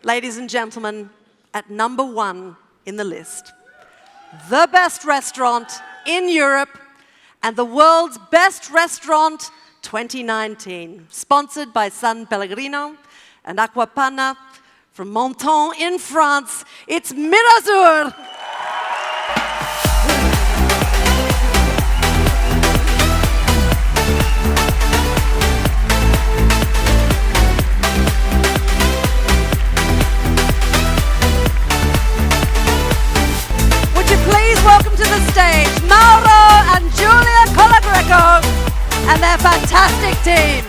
ladies and gentlemen, at number 1 in the list, the best restaurant in Europe and the world's best restaurant 2019, sponsored by San Pellegrino and Aquapana from Menton in France. It's Mirazur. Welcome to the stage, Mauro and Julia Colagreco and their fantastic team.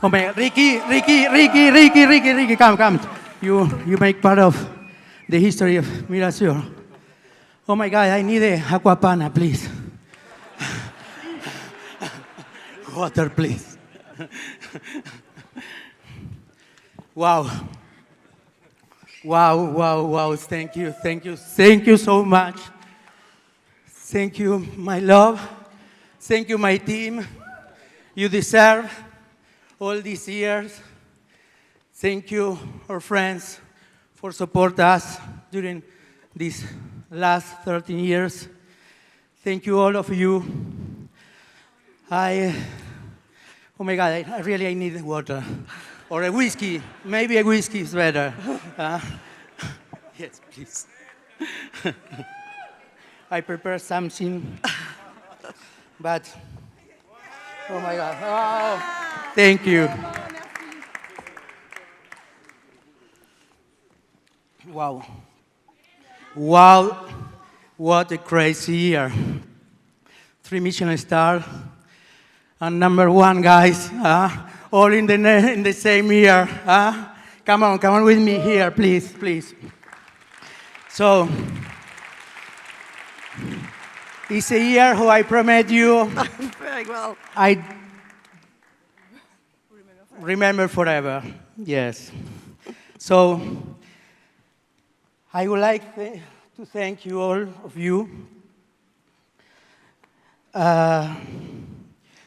Oh my, Ricky, come. You make part of the history of Mirazur. Oh my God, I need a aquapana, please. Water, please. Wow, thank you so much. Thank you, my love. Thank you, my team. You deserve all these years. Thank you, our friends, for supporting us during these last 13 years. Thank you, all of you. Oh my God, I need water. Or a whiskey. Maybe a whiskey is better. Yes, please. I prepared something, but oh my God. Oh. Thank you. Wow, what a crazy year. 3 Michelin stars and #1, guys, all in the same year. Come on with me here, please. So, it's a year who I promise you. Very well. I remember forever, yes. So, I would like to thank you, all of you.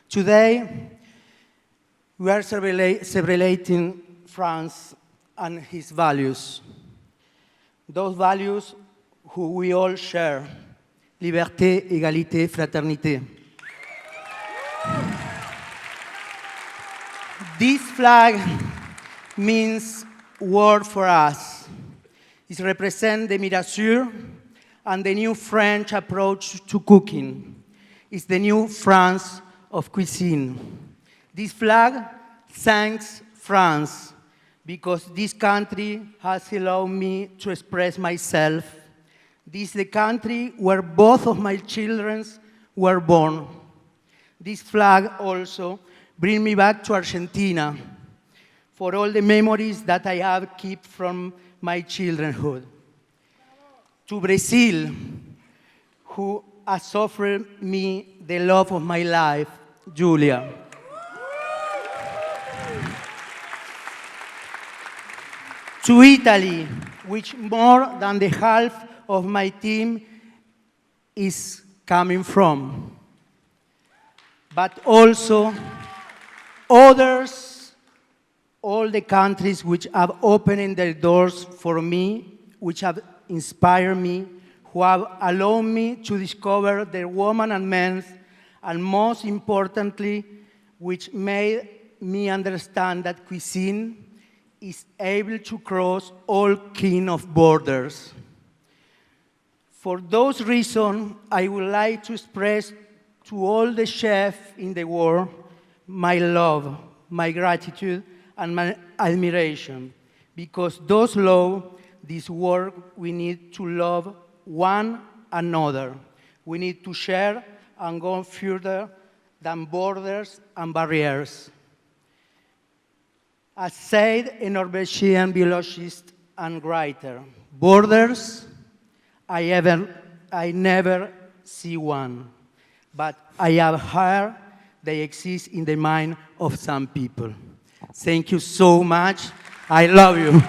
Today, we are celebrating France and his values. Those values who we all share: liberté, égalité, fraternité. This flag means word for us. It represents the Mirazur and the new French approach to cooking. It's the new France of cuisine. This flag thanks France because this country has allowed me to express myself. This is the country where both of my children were born. This flag also brings me back to Argentina for all the memories that I have kept from my childhood. To Brazil, who has offered me the love of my life, Julia. To Italy, which more than the half of my team is coming from. But also others, all the countries which have opened their doors for me, which have inspired me, who have allowed me to discover their women and men, and most importantly, which made me understand that cuisine is able to cross all kind of borders. For those reasons, I would like to express to all the chefs in the world my love, my gratitude, and my admiration, because those love this work we need to love one another. We need to share and go further than borders and barriers. As said a Norwegian biologist and writer, borders, I never see one, but I have heard they exist in the mind of some people. Thank you so much. I love you.